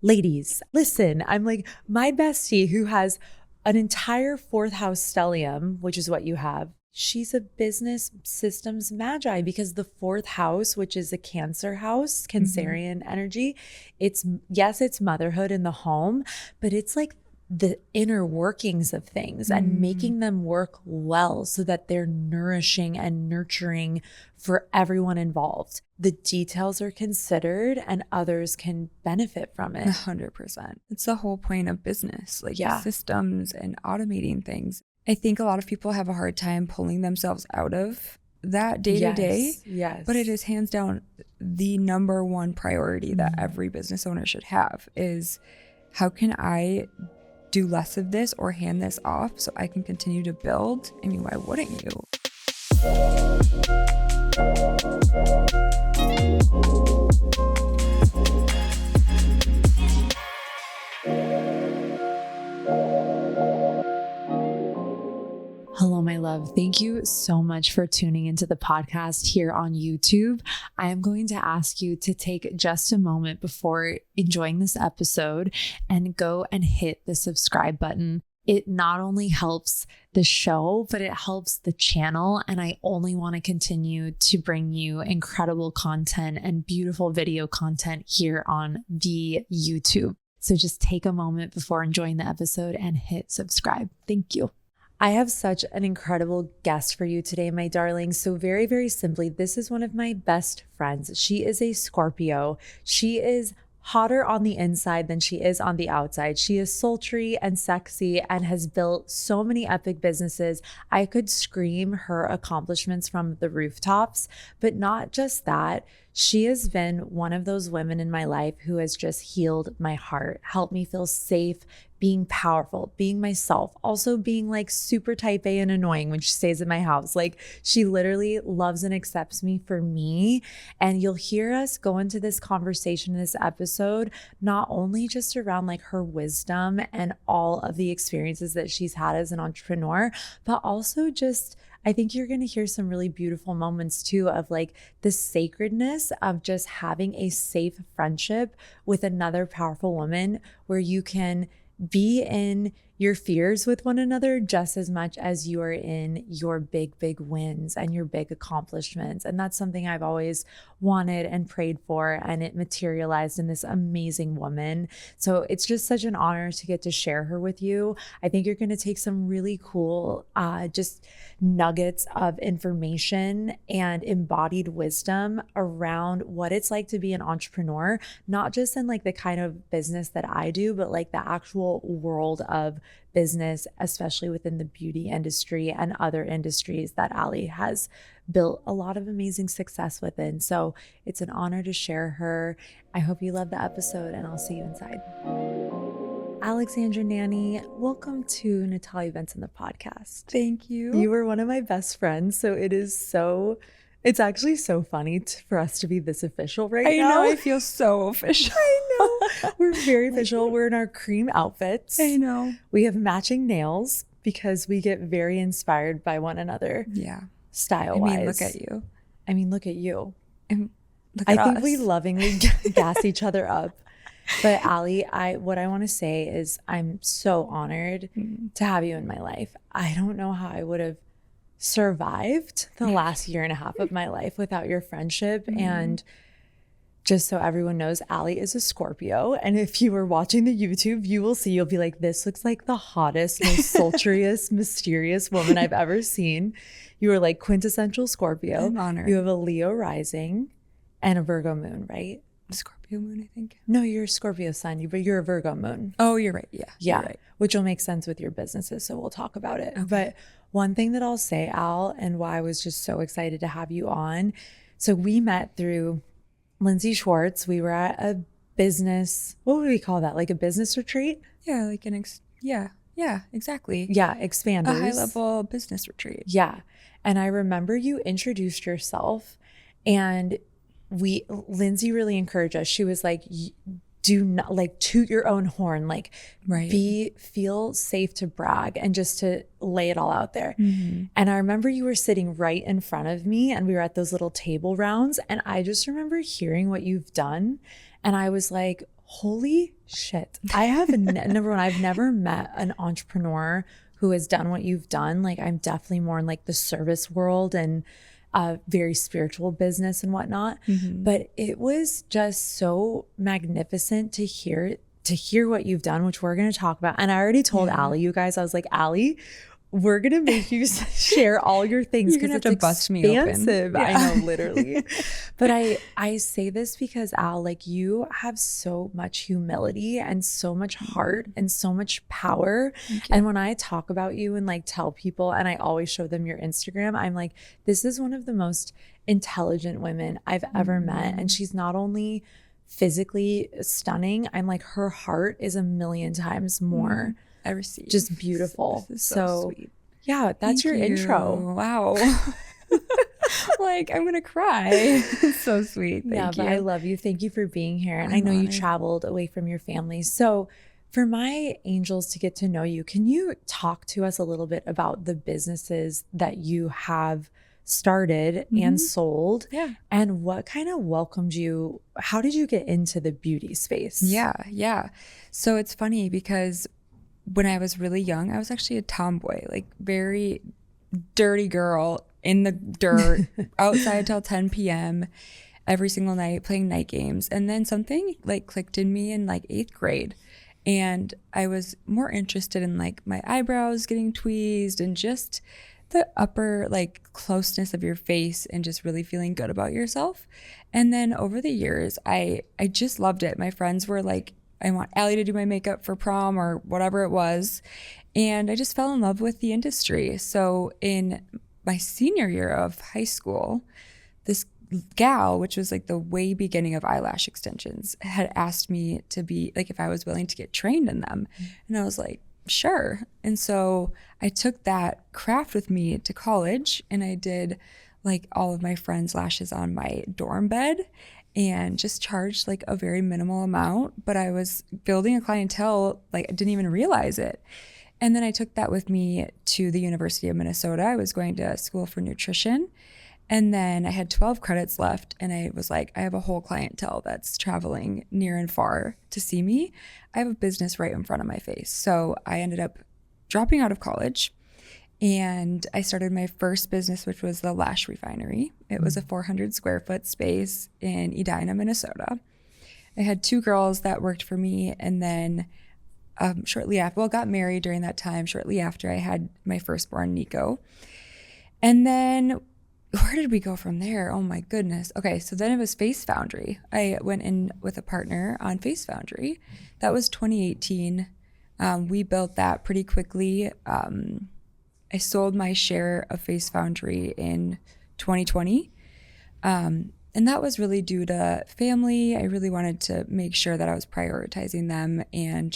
Ladies, listen, I'm like my bestie who has an entire fourth house stellium, which is what you have. She's a business systems magi because the fourth house, which is a Cancer house, Cancerian energy, it's motherhood in the home, but it's like the inner workings of things and making them work well so that they're nourishing and nurturing for everyone involved. The details are considered and others can benefit from it. 100%. It's the whole point of business, like systems and automating things. I think a lot of people have a hard time pulling themselves out of that day to day. Yes. But it is hands down the number one priority that every business owner should have is how can I do less of this or hand this off so I can continue to build? I mean, why wouldn't you? Hello, my love. Thank you so much for tuning into the podcast here on YouTube. I am going to ask you to take just a moment before enjoying this episode and go and hit the subscribe button. It not only helps the show, but it helps the channel. And I only want to continue to bring you incredible content and beautiful video content here on the YouTube. So just take a moment before enjoying the episode and hit subscribe. Thank you. I have such an incredible guest for you today, my darling. So very, very simply, this is one of my best friends. She is a Scorpio. She is hotter on the inside than she is on the outside. She is sultry and sexy and has built so many epic businesses. I could scream her accomplishments from the rooftops, but not just that. She has been one of those women in my life who has just healed my heart, helped me feel safe, being powerful, being myself, also being like super type A and annoying when she stays at my house. Like she literally loves and accepts me for me. And you'll hear us go into this conversation in this episode, not only just around like her wisdom and all of the experiences that she's had as an entrepreneur, but also just I think you're going to hear some really beautiful moments too of like the sacredness of just having a safe friendship with another powerful woman where you can be in your fears with one another just as much as you are in your big, big wins and your big accomplishments. And that's something I've always wanted and prayed for, and it materialized in this amazing woman. So it's just such an honor to get to share her with you. I think you're going to take some really cool, just nuggets of information and embodied wisdom around what it's like to be an entrepreneur, not just in like the kind of business that I do, but like the actual world of business, especially within the beauty industry and other industries that Ali has built a lot of amazing success within. So it's an honor to share her. I hope you love the episode and I'll see you inside. Alexandra Nanne, welcome to Natalia Benson, the podcast. Thank you. You were one of my best friends, so it's actually so funny for us to be this official right now. I know, I feel so official. I know. We're very official. We're in our cream outfits. I know. We have matching nails because we get very inspired by one another. Yeah. Style-wise. I mean, look at you. Look at you. And look at I think us. we lovingly gas each other up. But Ali, what I want to say is I'm so honored to have you in my life. I don't know how I would have survived the last year and a half of my life without your friendship. And just so everyone knows, Ali is a Scorpio. And if you were watching the YouTube, you will see, you'll be like, this looks like the hottest, most sultriest, mysterious woman I've ever seen. You are like quintessential Scorpio. I'm honored. You have a Leo rising and a Virgo moon, right? Scorpio moon, I think. No, you're a Scorpio sun, but you're a Virgo moon. Oh, you're right. Yeah. Yeah. Right. Which will make sense with your businesses. So we'll talk about it. Okay. But one thing that I'll say, Al, and why I was just so excited to have you on. So we met through Lindsay Schwartz. We were at a business, what would we call that? Like a business retreat? Yeah. Like yeah, exactly. Yeah. Expanders. A high level business retreat. Yeah. And I remember you introduced yourself and Lindsay really encouraged us. She was like, do not like toot your own horn, like feel safe to brag and just to lay it all out there. And I remember you were sitting right in front of me and we were at those little table rounds. And I just remember hearing what you've done. And I was like, Holy shit. I have number one, I've never met an entrepreneur who has done what you've done. Like, I'm definitely more in like the service world and very spiritual business and whatnot. But it was just so magnificent to hear what you've done, which we're going to talk about. And I already told Allie, you guys, I was like, Allie, we're going to make you share all your things because it's bust me open. I know, literally. But I say this because, Al, like, you have so much humility and so much heart and so much power. And when I talk about you and like tell people, and I always show them your Instagram, I'm like, this is one of the most intelligent women I've ever met. And she's not only physically stunning, I'm like, her heart is a million times more I received. Just beautiful. This is so sweet. Yeah, that's your intro. Wow. Like, I'm gonna cry. It's so sweet. Thank you. But I love you. Thank you for being here. And I know you traveled away from your family. So for my angels to get to know you, can you talk to us a little bit about the businesses that you have started and sold? Yeah. And what kind of welcomed you? How did you get into the beauty space? Yeah. So it's funny because when I was really young, I was actually a tomboy, like very dirty girl in the dirt outside till 10 p.m. every single night playing night games. And then something like clicked in me in like 8th grade. And I was more interested in like my eyebrows getting tweezed and just the upper like closeness of your face and just really feeling good about yourself. And then over the years, I just loved it. My friends were like, I want Allie to do my makeup for prom or whatever it was. And I just fell in love with the industry. So in my senior year of high school, this gal, which was like the way beginning of eyelash extensions, had asked me to be like, if I was willing to get trained in them. And I was like, sure. And so I took that craft with me to college and I did like all of my friends' lashes on my dorm bed and just charged like a very minimal amount, but I was building a clientele, like I didn't even realize it. And then I took that with me to the University of Minnesota. I was going to school for nutrition. And then I had 12 credits left and I was like, I have a whole clientele that's traveling near and far to see me. I have a business right in front of my face. So I ended up dropping out of college and I started my first business, which was the Lash Refinery. It was a 400 square foot space in Edina, Minnesota. I had 2 girls that worked for me. And then shortly after, got married during that time. Shortly after I had my firstborn, Nico. And then where did we go from there? Oh my goodness. Okay, so then it was Face Foundry. I went in with a partner on Face Foundry. That was 2018. We built that pretty quickly. I sold my share of Face Foundry in 2020. And that was really due to family. I really wanted to make sure that I was prioritizing them and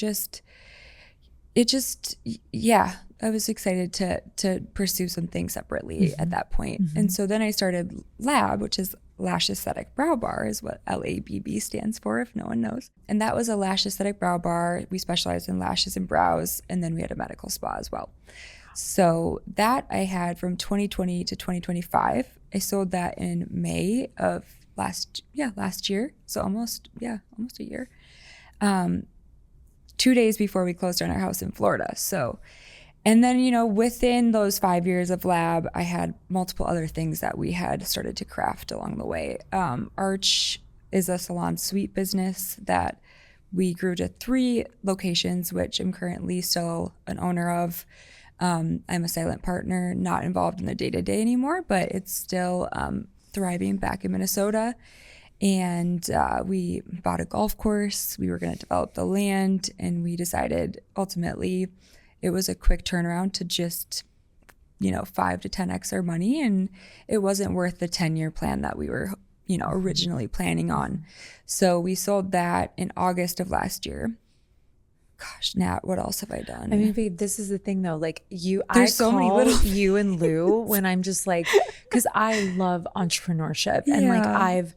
I was excited to pursue some things separately at that point. And so then I started Lab, which is Lash Aesthetic Brow Bar, is what LABB stands for, if no one knows. And that was a lash aesthetic brow bar. We specialized in lashes and brows, and then we had a medical spa as well. So that I had from 2020 to 2025. I sold that in May of last year. So almost a year. 2 days before we closed on our house in Florida. So, and then, within those 5 years of Lab, I had multiple other things that we had started to craft along the way. Arch is a salon suite business that we grew to 3 locations, which I'm currently still an owner of. I'm a silent partner, not involved in the day-to-day anymore, but it's still thriving back in Minnesota. And we bought a golf course. We were going to develop the land, and we decided ultimately it was a quick turnaround to just, 5 to 10x our money, and it wasn't worth the 10-year plan that we were, originally planning on. So we sold that in August of last year. Gosh, Nat, what else have I done? I mean, babe, this is the thing though. Like There's so many little you and Lou when I'm just like, because I love entrepreneurship and like I've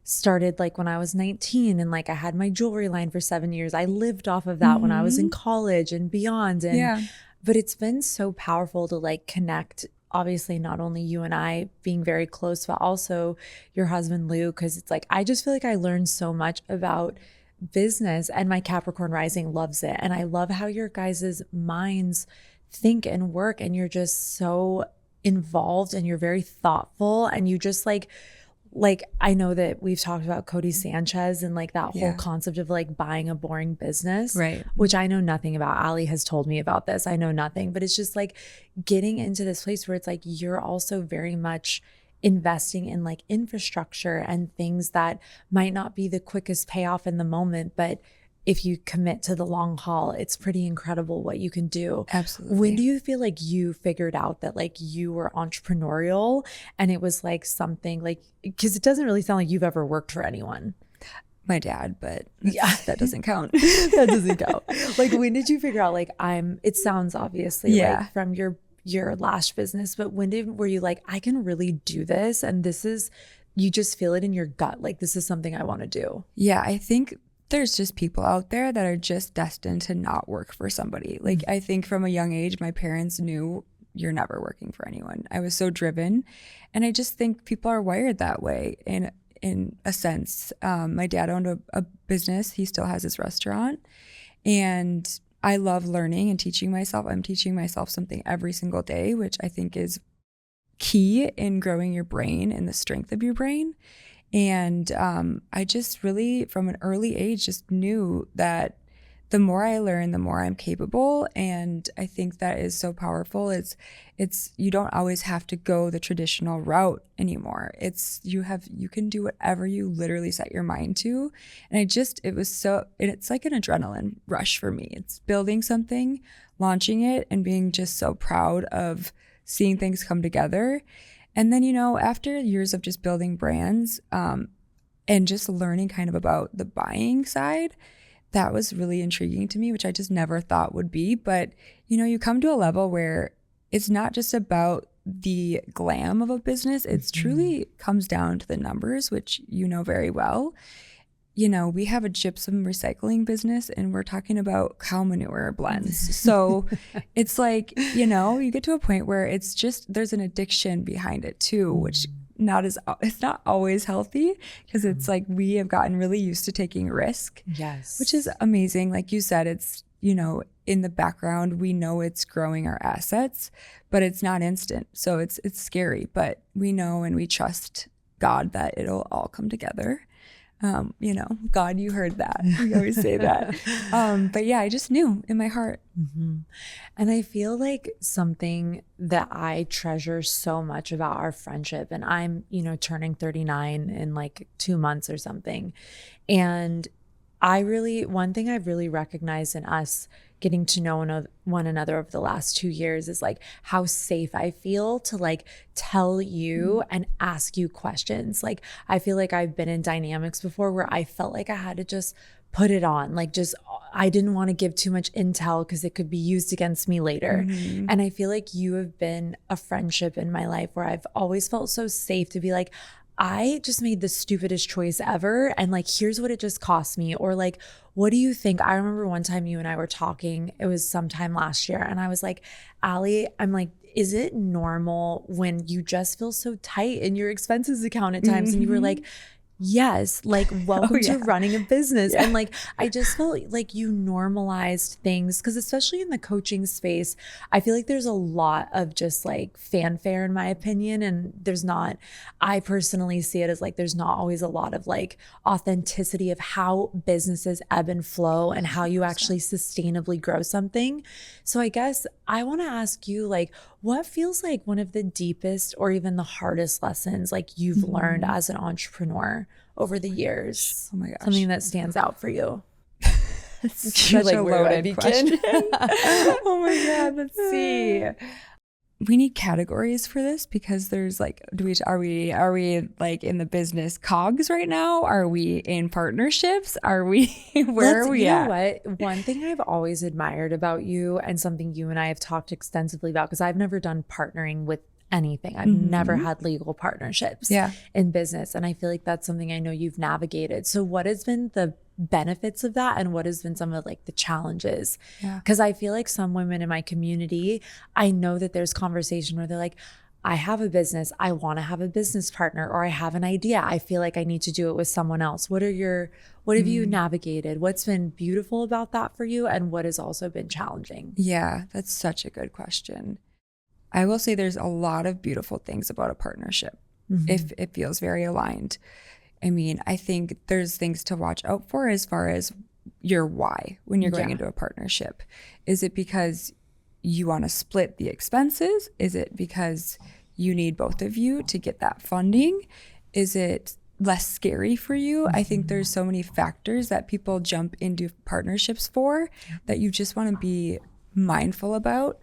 started like when I was 19 and like I had my jewelry line for 7 years. I lived off of that when I was in college and beyond. And but it's been so powerful to like connect. Obviously, not only you and I being very close, but also your husband Lou, because it's like I just feel like I learned so much about business, and my Capricorn rising loves it. And I love how your guys' minds think and work, and you're just so involved and you're very thoughtful, and you just like I know that we've talked about Cody Sanchez and like that whole concept of like buying a boring business, right? Which I know nothing about. Ali has told me about this. I know nothing, but it's just like getting into this place where it's like you're also very much investing in like infrastructure and things that might not be the quickest payoff in the moment, but if you commit to the long haul, it's pretty incredible what you can do. Absolutely. When do you feel like you figured out that like you were entrepreneurial and it was like something like, because it doesn't really sound like you've ever worked for anyone. My dad, but that doesn't count. That doesn't count. Like, when did you figure out like it sounds obviously like from your lash business, but were you like, I can really do this? And this is, you just feel it in your gut. Like, this is something I want to do. Yeah. I think there's just people out there that are just destined to not work for somebody. Like, I think from a young age, my parents knew you're never working for anyone. I was so driven. And I just think people are wired that way in a sense. My dad owned a business. He still has his restaurant. And I love learning and teaching myself. I'm teaching myself something every single day, which I think is key in growing your brain and the strength of your brain. And I just really, from an early age, just knew that the more I learn, the more I'm capable. And I think that is so powerful. It's you don't always have to go the traditional route anymore. It's you can do whatever you literally set your mind to. And it's like an adrenaline rush for me. It's building something, launching it, and being just so proud of seeing things come together. And then, after years of just building brands and just learning kind of about the buying side, that was really intriguing to me, which I just never thought would be. But, you come to a level where it's not just about the glam of a business. It truly comes down to the numbers, which you know very well. We have a gypsum recycling business and we're talking about cow manure blends. So it's like, you get to a point where it's just, there's an addiction behind it too, which it's not always healthy, because it's like we have gotten really used to taking risk. Yes. Which is amazing. Like you said, it's, in the background, we know it's growing our assets, but it's not instant. So it's scary, but we know and we trust God that it'll all come together. God, you heard that. We always say that. But yeah, I just knew in my heart. Mm-hmm. And I feel like something that I treasure so much about our friendship, and I'm, turning 39 in like 2 months or something. And one thing I've really recognized in us getting to know one another over the last 2 years is like how safe I feel to like tell you and ask you questions. Like, I feel like I've been in dynamics before where I felt like I had to just put it on, like I didn't want to give too much intel because it could be used against me later. Mm-hmm. And I feel like you have been a friendship in my life where I've always felt so safe to be like, I just made the stupidest choice ever. And like, here's what it just cost me. Or like, what do you think? I remember one time you and I were talking, it was sometime last year. And I was like, Ali, I'm like, is it normal when you just feel so tight in your expenses account at times? Mm-hmm. And you were like, yes, like welcome to running a business. Yeah. And like, I just felt like you normalized things, because especially in the coaching space, I feel like there's a lot of just like fanfare in my opinion. And I personally see it as like, there's not always a lot of like authenticity of how businesses ebb and flow and how you actually sustainably grow something. So I guess I want to ask you, like, what feels like one of the deepest or even the hardest lessons like you've learned as an entrepreneur over the years? Oh my gosh. Something that stands out for you. Such a loaded question. Oh my God, let's see. We need categories for this, because there's like, are we like in the business cogs right now? Are we in partnerships? Are we, where are we at? You know what? One thing I've always admired about you, and something you and I have talked extensively about, because I've never done partnering with anything. I've never had legal partnerships in business. And I feel like that's something I know you've navigated. So what has been the benefits of that, and what has been some of like the challenges? Because I feel like some women in my community, I know that there's conversation where they're like, I have a business, I want to have a business partner, or I have an idea, I feel like I need to do it with someone else. What have you navigated? What's been beautiful about that for you, and what has also been challenging? Yeah, that's such a good question. I will say there's a lot of beautiful things about a partnership if it feels very aligned. I mean, I think there's things to watch out for as far as your why when you're going into a partnership. Is it because you want to split the expenses? Is it because you need both of you to get that funding? Is it less scary for you? I think there's so many factors that people jump into partnerships for that you just want to be mindful about.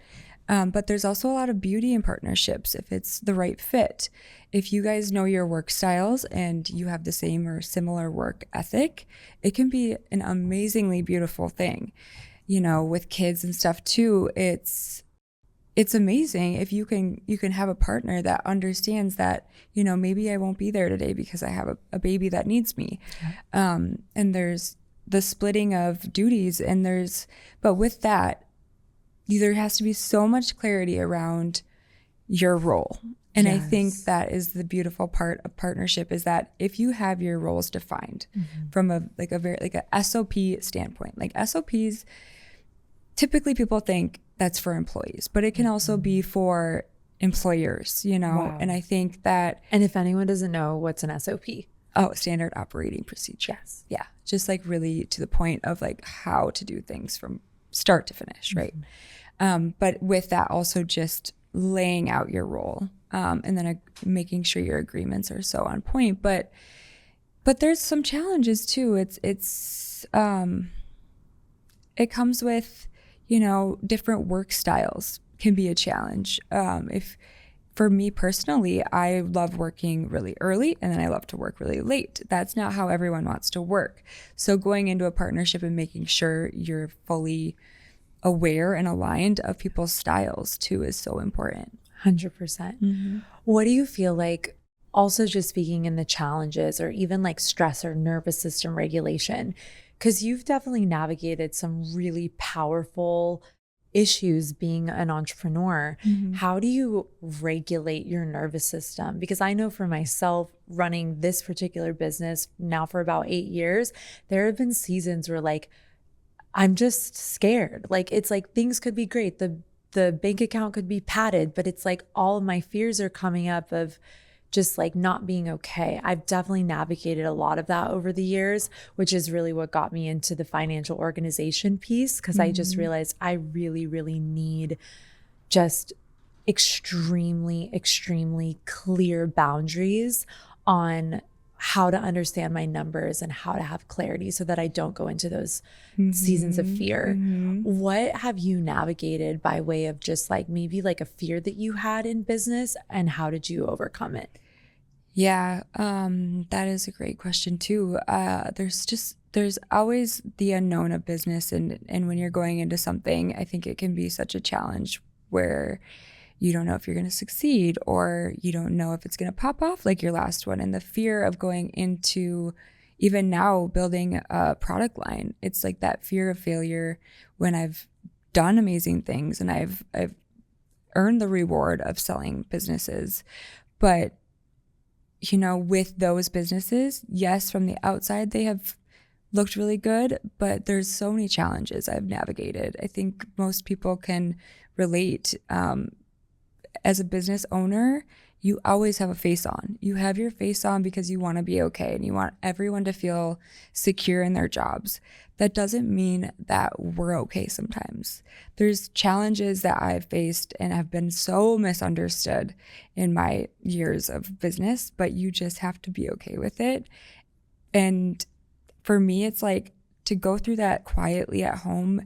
But there's also a lot of beauty in partnerships if it's the right fit. If you guys know your work styles and you have the same or similar work ethic, it can be an amazingly beautiful thing. You know, with kids and stuff too, it's amazing if you can have a partner that understands that, you know, maybe I won't be there today because I have a baby that needs me. And there's the splitting of duties, but with that, there has to be so much clarity around your role. And I think that is the beautiful part of partnership, is that if you have your roles defined from a SOP standpoint, like SOPs, typically people think that's for employees, but it can also be for employers, you know? Wow. And I think that... And if anyone doesn't know, what's an SOP? Oh, standard operating procedure. Yes. Yeah. Just like really to the point of like how to do things from start to finish, right? But with that also just laying out your role, and then making sure your agreements are so on point. But there's some challenges too. It comes with, you know, different work styles can be a challenge. For me personally, I love working really early and then I love to work really late. That's not how everyone wants to work. So going into a partnership and making sure you're fully aware and aligned of people's styles too is so important. 100%. What do you feel like, also just speaking in the challenges or even like stress or nervous system regulation, because you've definitely navigated some really powerful issues being an entrepreneur. How do you regulate your nervous system? Because I know for myself, running this particular business now for about 8 years, there have been seasons where like I'm just scared. Like it's like things could be great, the bank account could be padded, but it's like all of my fears are coming up of just like not being okay. I've definitely navigated a lot of that over the years, which is really what got me into the financial organization piece, because I just realized I really, really need just extremely, extremely clear boundaries on how to understand my numbers and how to have clarity so that I don't go into those seasons of fear. What have you navigated by way of just like maybe like a fear that you had in business, and how did you overcome it? Yeah, that is a great question too. There's always the unknown of business, and when you're going into something, I think it can be such a challenge where you don't know if you're going to succeed, or you don't know if it's going to pop off like your last one. And the fear of going into, even now, building a product line, it's like that fear of failure when I've done amazing things and I've earned the reward of selling businesses. But, you know, with those businesses, yes, from the outside, they have looked really good, but there's so many challenges I've navigated. I think most people can relate. As a business owner, you always have a face on. You have your face on because you want to be okay and you want everyone to feel secure in their jobs. That doesn't mean that we're okay sometimes. There's challenges that I've faced and have been so misunderstood in my years of business, but you just have to be okay with it. And for me, it's like to go through that quietly at home,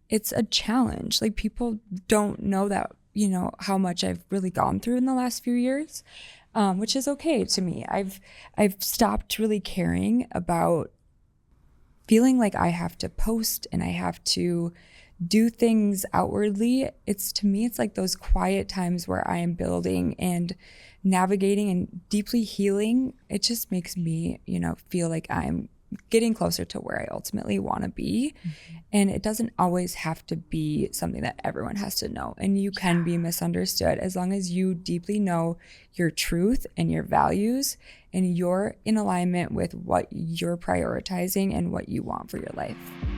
it's a challenge. Like people don't know that, you know, how much I've really gone through in the last few years, which is okay to me. I've stopped really caring about feeling like I have to post and I have to do things outwardly. To me, it's like those quiet times where I am building and navigating and deeply healing. It just makes me, you know, feel like I'm getting closer to where I ultimately want to be. And it doesn't always have to be something that everyone has to know. And you can be misunderstood as long as you deeply know your truth and your values and you're in alignment with what you're prioritizing and what you want for your life.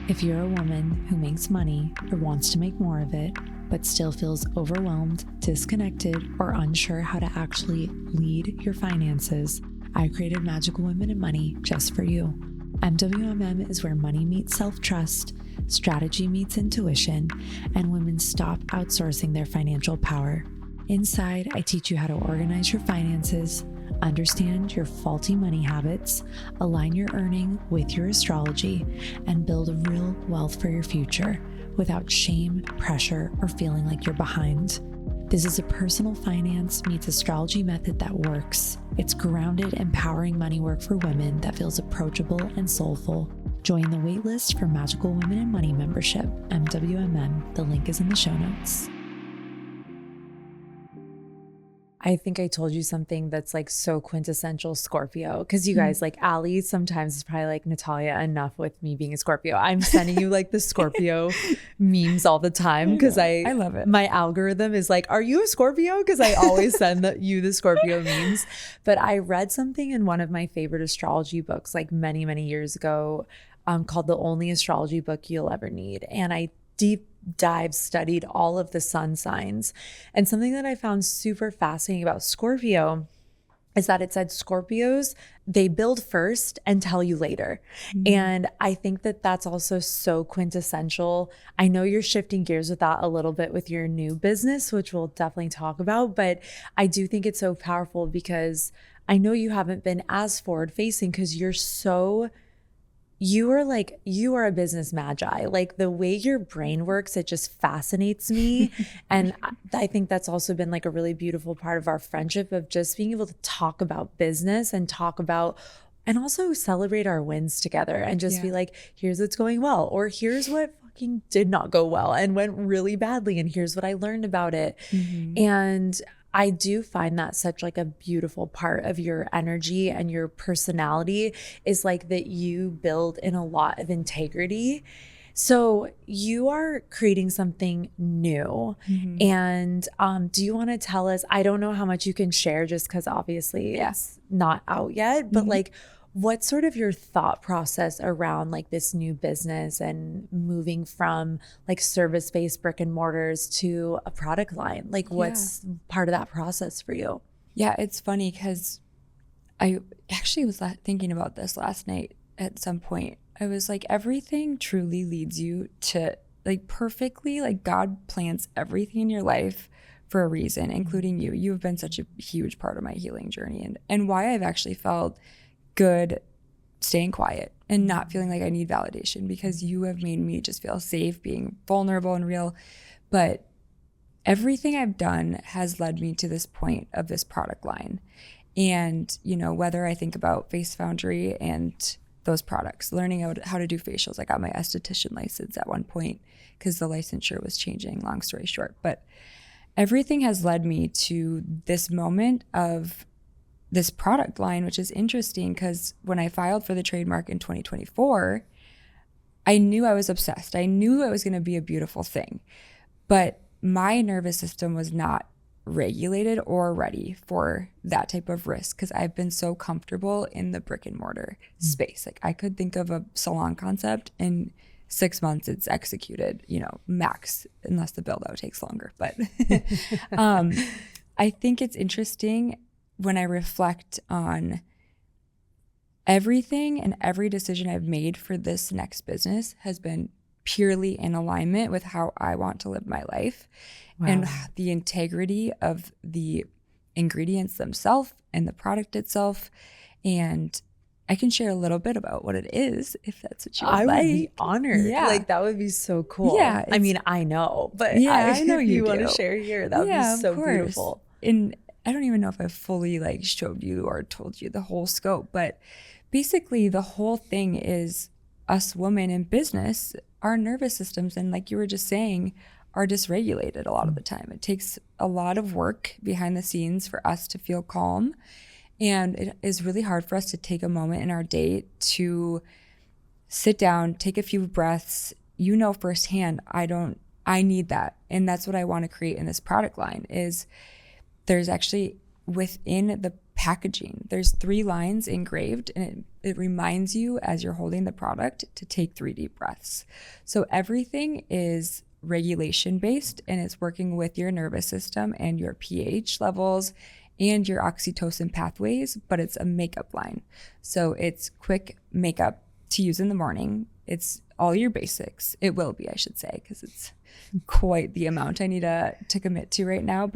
If you're a woman who makes money or wants to make more of it, but still feels overwhelmed, disconnected, or unsure how to actually lead your finances, I created Magical Women in Money just for you. MWMM is where money meets self-trust, strategy meets intuition, and women stop outsourcing their financial power. Inside, I teach you how to organize your finances, understand your faulty money habits, align your earning with your astrology, and build a real wealth for your future without shame, pressure, or feeling like you're behind. This is a personal finance meets astrology method that works. It's grounded, empowering money work for women that feels approachable and soulful. Join the waitlist for Magical Women in Money membership, MWMM. The link is in the show notes. I think I told you something that's like so quintessential Scorpio, because you guys like Ali sometimes is probably like, Natalia, enough with me being a Scorpio. I'm sending you like the Scorpio memes all the time because I love it. My algorithm is like, are you a Scorpio? Because I always send you the Scorpio memes. But I read something in one of my favorite astrology books like many, many years ago called The Only Astrology Book You'll Ever Need. And I deep dive studied all of the sun signs. And something that I found super fascinating about Scorpio is that it said Scorpios, they build first and tell you later. And I think that that's also so quintessential. I know you're shifting gears with that a little bit with your new business, which we'll definitely talk about, but I do think it's so powerful because I know you haven't been as forward facing because you are a business magi. Like the way your brain works, it just fascinates me. And I think that's also been like a really beautiful part of our friendship of just being able to talk about business and talk about, and also celebrate our wins together and just be like, here's what's going well, or here's what fucking did not go well and went really badly. And here's what I learned about it. And I do find that such like a beautiful part of your energy and your personality is like that you build in a lot of integrity. So you are creating something new. And do you want to tell us, I don't know how much you can share just because obviously it's not out yet, but like what's sort of your thought process around like this new business and moving from like service-based brick and mortars to a product line? Like what's part of that process for you? Yeah, it's funny because I actually was thinking about this last night at some point. I was like, everything truly leads you to like perfectly, like God plans everything in your life for a reason, including you. You have been such a huge part of my healing journey and why I've actually felt good staying quiet and not feeling like I need validation, because you have made me just feel safe being vulnerable and real. But everything I've done has led me to this point of this product line. And, you know, whether I think about Face Foundry and those products, learning how to do facials. I got my esthetician license at one point because the licensure was changing, long story short. But everything has led me to this moment of this product line, which is interesting because when I filed for the trademark in 2024, I knew I was obsessed. I knew it was going to be a beautiful thing, but my nervous system was not regulated or ready for that type of risk because I've been so comfortable in the brick and mortar space. Like I could think of a salon concept in 6 months, it's executed, you know, max, unless the build out takes longer. But I think it's interesting when I reflect on everything and every decision I've made for this next business has been purely in alignment with how I want to live my life. Wow. And the integrity of the ingredients themselves and the product itself. And I can share a little bit about what it is if that's what you would like. I would be honored. Yeah. Like that would be so cool. Yeah. I mean, I know, but I know you want to share here. That would be so beautiful. And I don't even know if I've fully like showed you or told you the whole scope, but basically the whole thing is us women in business, our nervous systems, and like you were just saying, are dysregulated a lot of the time. It takes a lot of work behind the scenes for us to feel calm. And it is really hard for us to take a moment in our day to sit down, take a few breaths, you know firsthand, I need that. And that's what I want to create in this product line is there's actually within the packaging, there's 3 lines engraved, and it reminds you as you're holding the product to take 3 deep breaths. So everything is regulation based, and it's working with your nervous system and your pH levels and your oxytocin pathways, but it's a makeup line. So it's quick makeup to use in the morning. It's all your basics. It will be, I should say, because it's quite the amount I need to commit to right now.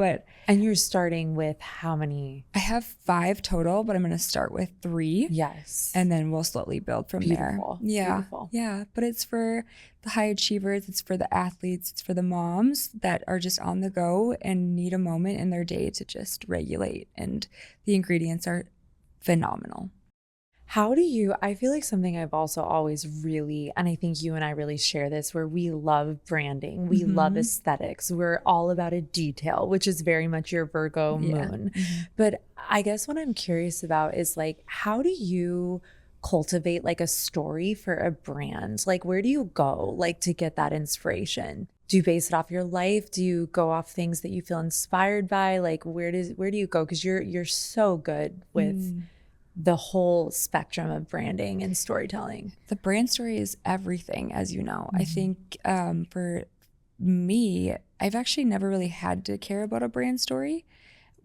And you're starting with how many? I have 5 total, but I'm going to start with 3. Yes. And then we'll slowly build from there. Yeah. Beautiful. Yeah. But it's for the high achievers. It's for the athletes. It's for the moms that are just on the go and need a moment in their day to just regulate. And the ingredients are phenomenal. I feel like something I've also always really, and I think you and I really share this, where we love branding, we love aesthetics, we're all about a detail, which is very much your Virgo moon. But I guess what I'm curious about is like, how do you cultivate like a story for a brand? Like, where do you go like to get that inspiration? Do you base it off your life? Do you go off things that you feel inspired by? Like, where do you go? Because you're so good with the whole spectrum of branding and storytelling. The brand story is everything, as you know. I think for me, I've actually never really had to care about a brand story.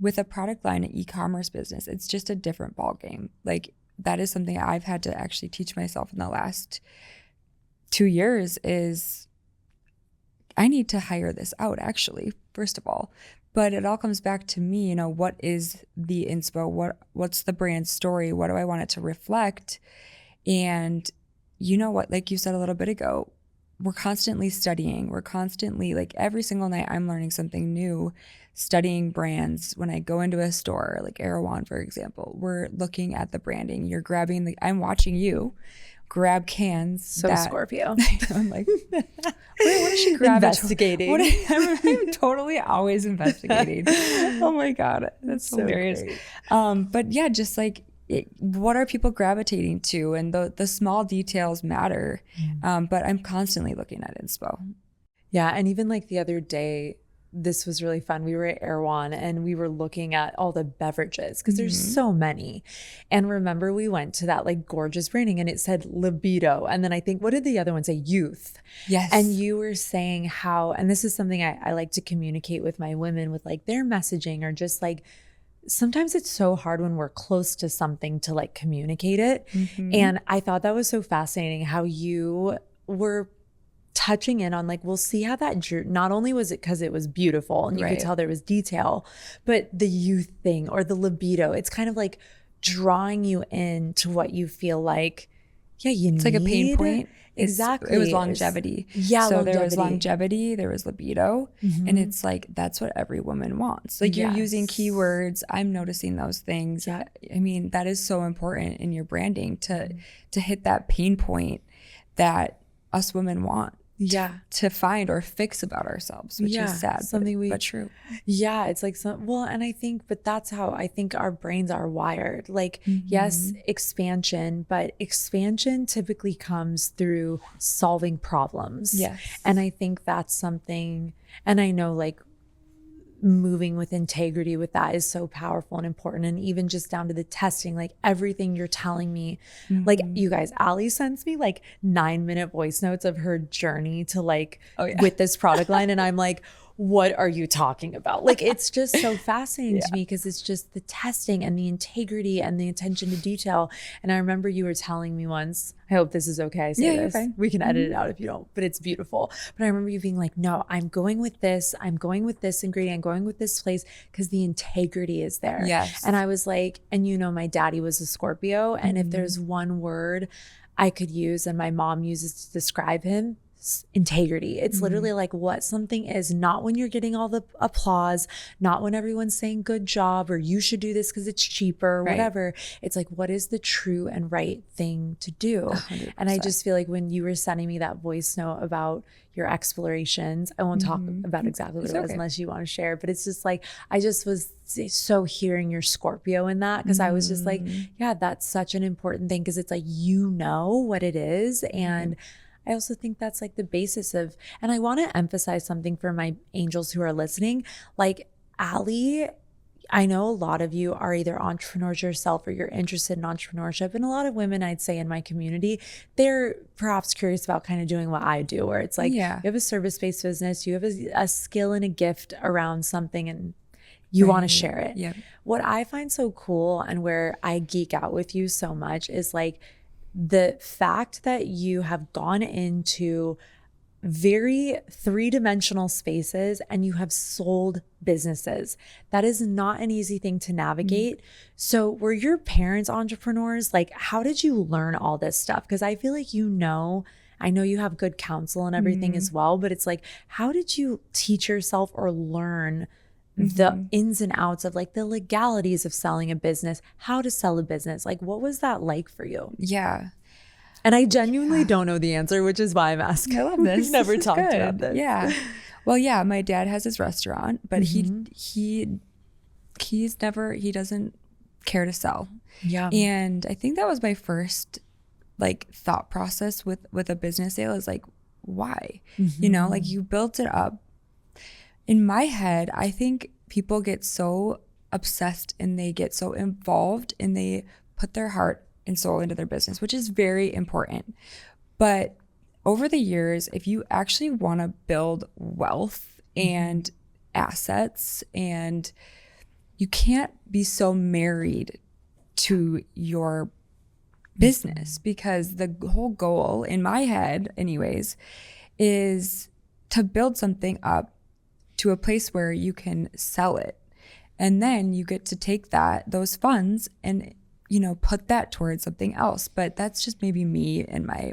With a product line, an e-commerce business, it's just a different ballgame. Like, that is something I've had to actually teach myself in the last 2 years is I need to hire this out, actually, first of all. But it all comes back to me, you know, what is the inspo? What's the brand story? What do I want it to reflect? And you know what, like you said a little bit ago, we're constantly studying. We're constantly, like every single night I'm learning something new, studying brands. When I go into a store, like Erewhon, for example, we're looking at the branding. I'm watching you grab cans. So Scorpio. I'm like, wait, what is she grabbing? Investigating. I'm totally always investigating. Oh my God. That's so hilarious. But yeah, just like, what are people gravitating to? And the small details matter. But I'm constantly looking at inspo. Yeah. And even like the other day, this was really fun. We were at Erewhon and we were looking at all the beverages because there's so many. And remember, we went to that like gorgeous branding and it said libido. And then I think, what did the other one say? Youth. Yes. And you were saying how, and this is something I like to communicate with my women with like their messaging, or just like, sometimes it's so hard when we're close to something to like communicate it. And I thought that was so fascinating how you were touching in on like, we'll see how that drew. Not only was it because it was beautiful and you could tell there was detail, but the youth thing or the libido, it's kind of like drawing you into what you feel like, it's like a pain point. Exactly. It was longevity. Yeah. So there was longevity, there was libido, and it's like, that's what every woman wants. Like you're using keywords. I'm noticing those things. Yeah. I mean, that is so important in your branding to hit that pain point that us women want. To find or fix about ourselves, which is sad, but true. Yeah, it's like and I think, but that's how I think our brains are wired. Like, yes, expansion, but expansion typically comes through solving problems. Yes. And I think that's something, and I know like moving with integrity with that is so powerful and important. And even just down to the testing, like everything you're telling me, like you guys, Allie sends me like 9-minute voice notes of her journey to like with this product line. And I'm like, what are you talking about? Like, it's just so fascinating to me because it's just the testing and the integrity and the attention to detail. And I remember you were telling me once, I hope this is okay. I say this. Fine. We can edit it out if you don't, but it's beautiful. But I remember you being like, no, I'm going with this. I'm going with this ingredient. I'm going with this place because the integrity is there. Yes. And I was like, and you know, my daddy was a Scorpio. And if there's one word I could use and my mom uses to describe him, integrity. It's literally like what something is, not when you're getting all the applause, not when everyone's saying good job or you should do this because it's cheaper or whatever. It's like, what is the true and right thing to do? 100%. And I just feel like when you were sending me that voice note about your explorations, I won't talk about exactly what it was unless you want to share, but it's just like, I just was so hearing your Scorpio in that, because I was just like, yeah, that's such an important thing, because it's like, you know what it is. And I also think that's like the basis of, and I want to emphasize something for my angels who are listening, like Allie, I know a lot of you are either entrepreneurs yourself or you're interested in entrepreneurship. And a lot of women, I'd say in my community, they're perhaps curious about kind of doing what I do, where it's like, you have a service-based business, you have a skill and a gift around something, and you want to share it. Yeah. What I find so cool and where I geek out with you so much is like the fact that you have gone into very three-dimensional spaces and you have sold businesses. That is not an easy thing to navigate. So were your parents entrepreneurs? Like, how did you learn all this stuff? Because I feel like, I know you have good counsel and everything as well, but it's like, how did you teach yourself or learn the ins and outs of like the legalities of selling a business, how to sell a business? Like, what was that like for you? Yeah. And I genuinely don't know the answer, which is why I'm asking. I love this. We've never This is talked good. about this. Yeah. Well, yeah, my dad has his restaurant, but he doesn't care to sell. Yeah. And I think that was my first like thought process with a business sale, is like, why? Like, you built it up. In my head, I think people get so obsessed and they get so involved and they put their heart and soul into their business, which is very important. But over the years, if you actually want to build wealth and assets, and you can't be so married to your business, because the whole goal in my head anyways is to build something up to a place where you can sell it, and then you get to take those funds and put that towards something else. But that's just maybe me and my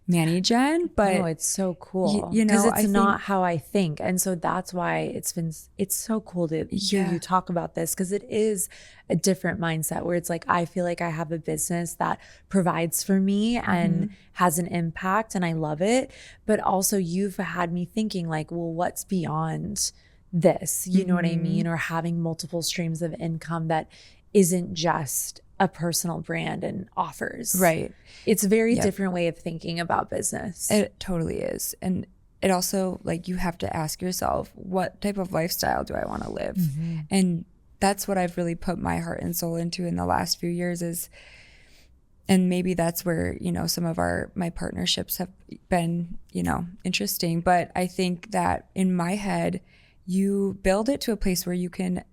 Manny Gen. But no, it's so cool. Because it's not how I think. And so that's why it's so cool to hear you talk about this, because it is a different mindset where it's like, I feel like I have a business that provides for me and has an impact, and I love it. But also you've had me thinking like, well, what's beyond this? You know what I mean? Or having multiple streams of income that isn't just a personal brand and offers. Right. It's a very different way of thinking about business. It totally is. And it also, like, you have to ask yourself, what type of lifestyle do I want to live? And that's what I've really put my heart and soul into in the last few years and maybe that's where, some of my partnerships have been, interesting. But I think that in my head, you build it to a place where you can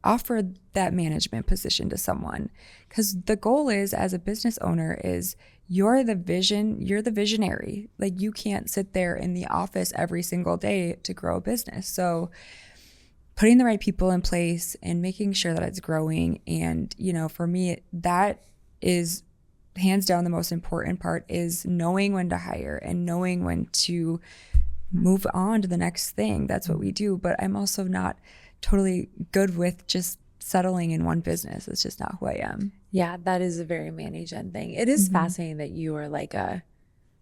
offer that management position to someone, because the goal is, as a business owner, is you're the visionary. Like, you can't sit there in the office every single day to grow a business. So putting the right people in place and making sure that it's growing. And, for me, that is hands down the most important part, is knowing when to hire and knowing when to move on to the next thing. That's what we do. But I'm also not totally good with just settling in one business. It's just not who I am. Yeah, that is a very Manny Gen thing. It is fascinating that you are like a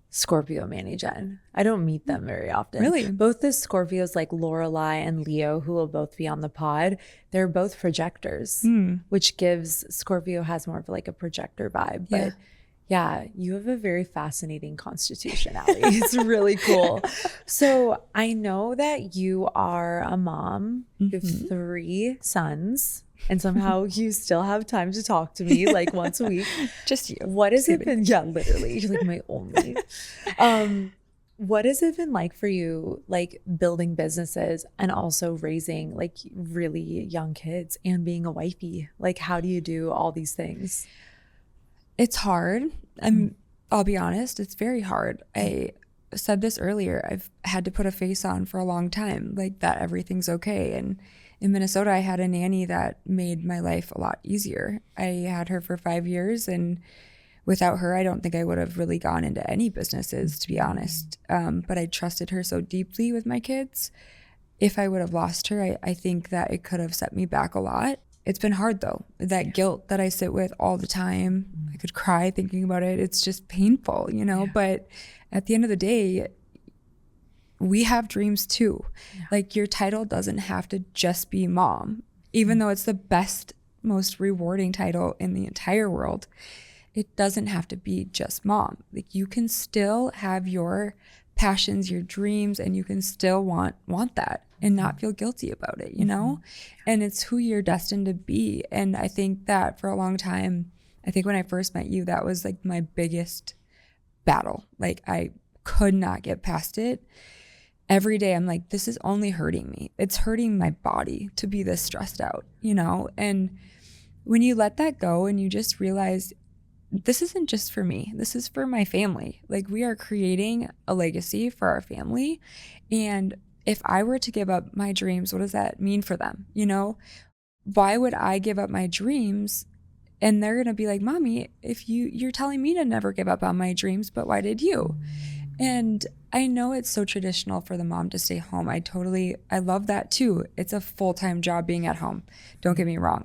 Scorpio Manny Gen. I don't meet them very often. Really? Both the Scorpios, like Lorelai and Leo, who will both be on the pod, they're both projectors, which gives Scorpio has more of like a projector vibe. But yeah, you have a very fascinating constitution, Allie. It's really cool. So I know that you are a mom with 3 sons, and somehow you still have time to talk to me like once a week. Just you. What has it been? Yeah, literally. You're like my only. What has it been like for you, like building businesses and also raising like really young kids and being a wifey? Like, how do you do all these things? It's hard. I'll be honest, it's very hard. I said this earlier. I've had to put a face on for a long time, like that everything's okay. And in Minnesota, I had a nanny that made my life a lot easier. I had her for 5 years, and without her, I don't think I would have really gone into any businesses, to be honest. But I trusted her so deeply with my kids. If I would have lost her, I think that it could have set me back a lot. It's been hard though. That guilt that I sit with all the time, I could cry thinking about it. It's just painful, you know, but at the end of the day, we have dreams too. Like your title doesn't have to just be mom, even though it's the best, most rewarding title in the entire world. It doesn't have to be just mom. Like you can still have your passions, your dreams, and you can still want that and not feel guilty about it, you know? And it's who you're destined to be. And I think that for a long time, I think when I first met you, that was like my biggest battle. Like I could not get past it. Every day I'm like, this is only hurting me. It's hurting my body to be this stressed out, you know? And when you let that go and you just realize this isn't just for me, this is for my family. Like we are creating a legacy for our family. And if I were to give up my dreams, what does that mean for them? You know, why would I give up my dreams? And they're going to be like, mommy, if you're telling me to never give up on my dreams, but why did you? And I know it's so traditional for the mom to stay home. I love that too. It's a full-time job being at home. Don't get me wrong.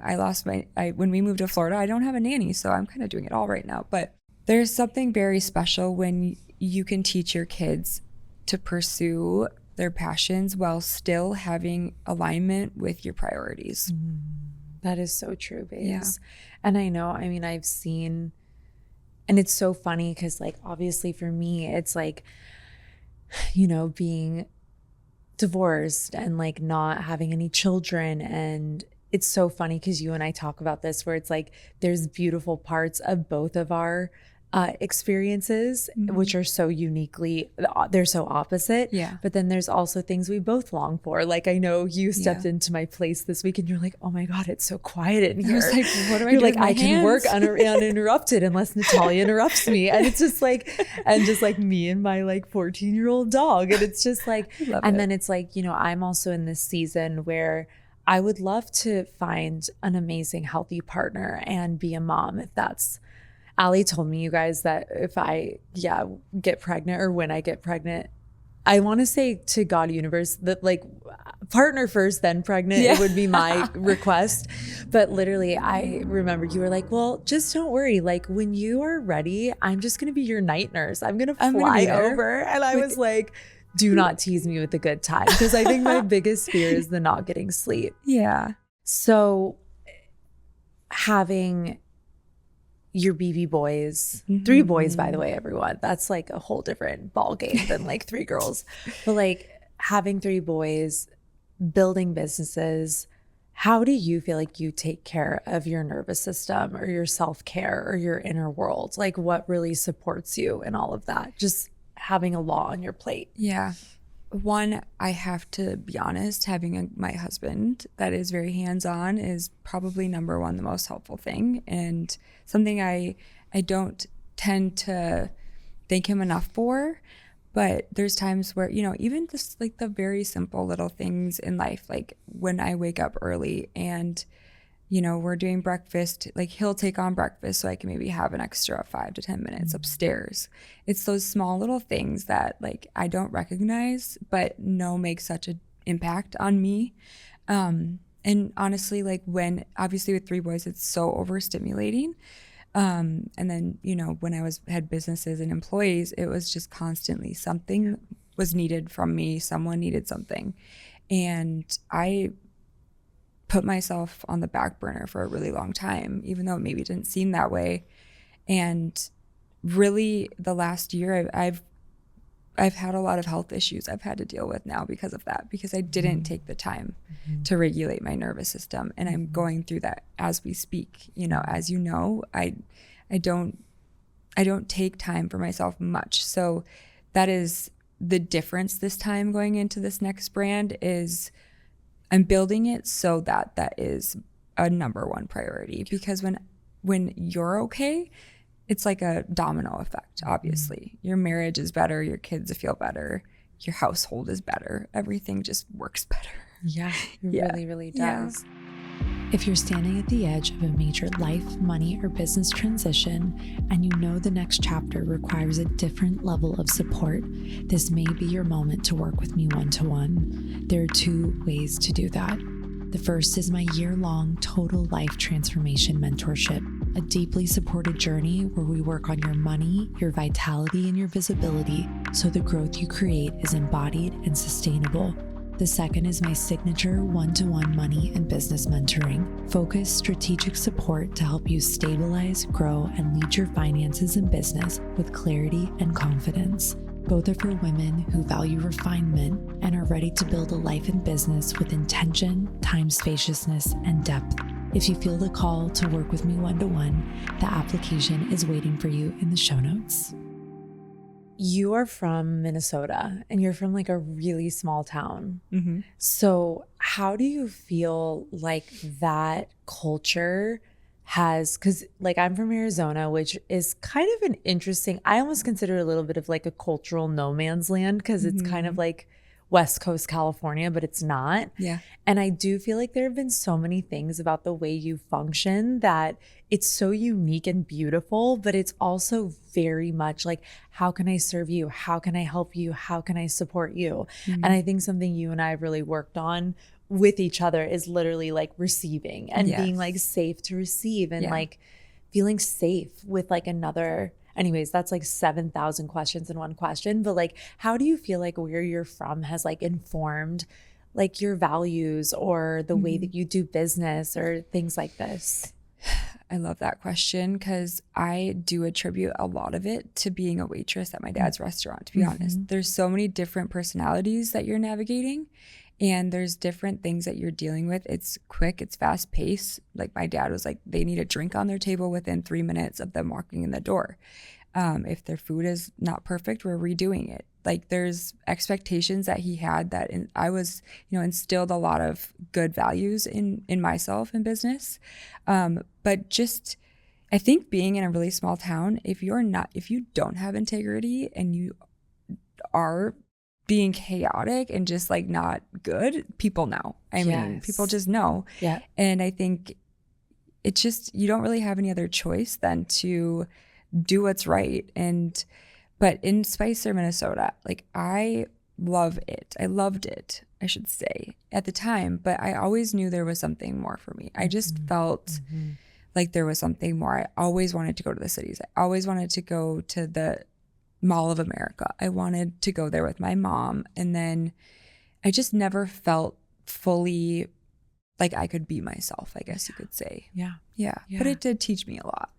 When we moved to Florida, I don't have a nanny, so I'm kind of doing it all right now. But there's something very special when you can teach your kids to pursue their passions while still having alignment with your priorities. That is so true, babes. Yeah. And I know, I mean, I've seen, and it's so funny because like, obviously for me, it's like, you know, being divorced and like not having any children. And it's so funny because you and I talk about this where it's like, there's beautiful parts of both of our experiences, which are so uniquely, they're so opposite. Yeah. But then there's also things we both long for. Like I know you stepped into my place this week and you're like, oh my God, it's so quiet in here. I was like, what do I do? Like, I can work uninterrupted unless Natalia interrupts me. And it's just like, and just like me and my like 14-year-old dog. And it's just like, and then it's like, you know, I'm also in this season where I would love to find an amazing, healthy partner and be a mom if that's, Allie told me, you guys, that if I get pregnant or when I get pregnant, I want to say to God universe that like partner first, then pregnant. It would be my request. But literally, I remember you were like, well, just don't worry. Like when you are ready, I'm just going to be your night nurse. I'm going to fly over. And I was like, do not tease me with a good time. Because I think my biggest fear is the not getting sleep. Yeah. So having your BB boys, 3 boys, by the way, everyone, that's like a whole different ball game than like 3 girls. But like having 3 boys, building businesses, how do you feel like you take care of your nervous system or your self-care or your inner world? Like what really supports you in all of that? Just having a lot on your plate. Yeah. One, I have to be honest, having my husband that is very hands-on is probably number one, the most helpful thing, and something I don't tend to thank him enough for. But there's times where, you know, even just like the very simple little things in life, like when I wake up early and, you know, we're doing breakfast, like he'll take on breakfast so I can maybe have an extra 5 to 10 minutes upstairs. It's those small little things that like I don't recognize, but know make such an impact on me. And honestly, like when, obviously with 3 boys, it's so overstimulating. And then, you know, when I had businesses and employees, it was just constantly something was needed from me. Someone needed something. And I put myself on the back burner for a really long time, even though it maybe didn't seem that way. And really the last year I've had a lot of health issues I've had to deal with now because of that, because I didn't take the time to regulate my nervous system. And I'm going through that as we speak. You know, as you know, I don't take time for myself much. So that is the difference this time going into this next brand is I'm building it so that is a number one priority, because when you're okay, it's like a domino effect, obviously. Your marriage is better, your kids feel better, your household is better, everything just works better. Yeah, it really, really does. Yeah. If you're standing at the edge of a major life, money, or business transition, and you know the next chapter requires a different level of support, this may be your moment to work with me one-to-one. There are 2 ways to do that. The first is my year-long total life transformation mentorship, a deeply supported journey where we work on your money, your vitality, and your visibility so the growth you create is embodied and sustainable. The second is my signature one-to-one money and business mentoring, focused strategic support to help you stabilize, grow, and lead your finances and business with clarity and confidence. Both are for women who value refinement and are ready to build a life and business with intention, time spaciousness, and depth. If you feel the call to work with me one-to-one, the application is waiting for you in the show notes. You are from Minnesota and you're from like a really small town. Mm-hmm. So how do you feel like that culture has, because like I'm from Arizona, which is kind of an interesting, I almost consider it a little bit of like a cultural no man's land because it's kind of like West Coast California, but it's not. Yeah. And I do feel like there have been so many things about the way you function that it's so unique and beautiful, but it's also very much like, how can I serve you? How can I help you? How can I support you? And I think something you and I have really worked on with each other is literally like receiving and being like safe to receive and like feeling safe with like another. Anyways, that's like 7,000 questions in one question. But like, how do you feel like where you're from has like informed like your values or the way that you do business or things like this? I love that question because I do attribute a lot of it to being a waitress at my dad's restaurant, to be honest. There's so many different personalities that you're navigating and there's different things that you're dealing with. It's quick, it's fast paced. Like my dad was like, they need a drink on their table within 3 minutes of them walking in the door. If their food is not perfect, we're redoing it. Like there's expectations that he had that I was, instilled a lot of good values in myself in business. But just, I think being in a really small town, if you don't have integrity and you are being chaotic and just like not good, people know. I mean, people just know. Yeah. And I think it's just, you don't really have any other choice than to do what's right. But in Spicer, Minnesota, like I love it. I loved it, I should say, at the time, but I always knew there was something more for me. I just felt like there was something more. I always wanted to go to the cities. I always wanted to go to the Mall of America. I wanted to go there with my mom. And then I just never felt fully like I could be myself, I guess you could say. Yeah. But it did teach me a lot.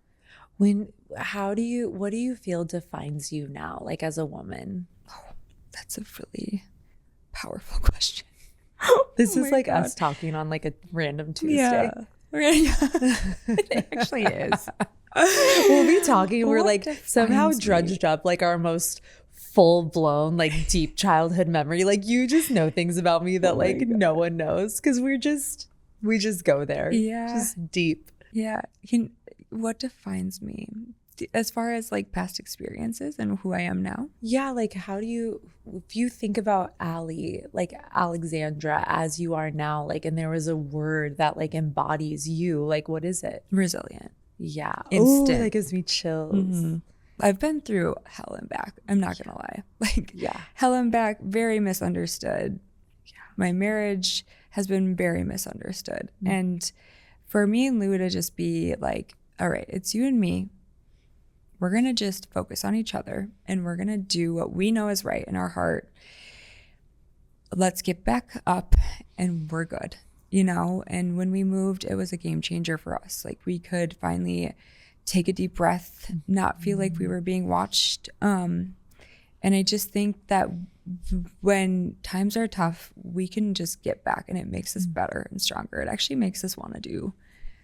What do you feel defines you now, like as a woman? Oh, that's a really powerful question. This is like us talking on like a random Tuesday. It actually is. We'll be talking. We're like somehow drudged up like our most full blown like deep childhood memory. Like you just know things about me that like no one knows because we just go there. Yeah. Just deep. Yeah. What defines me as far as like past experiences and who I am now? Yeah. Like if you think about like Alexandra as you are now, like, and there was a word that like embodies you, like, what is it? Resilient. Yeah. Instant. Ooh, that gives me chills. I've been through hell and back. I'm not going to lie. Like hell and back, very misunderstood. Yeah. My marriage has been very misunderstood. And for me and Lou to just be like, all right, it's you and me. We're going to just focus on each other and we're going to do what we know is right in our heart. Let's get back up and we're good, And when we moved, it was a game changer for us. Like we could finally take a deep breath, not feel like we were being watched. And I just think that when times are tough, we can just get back and it makes us better and stronger. It actually makes us want to do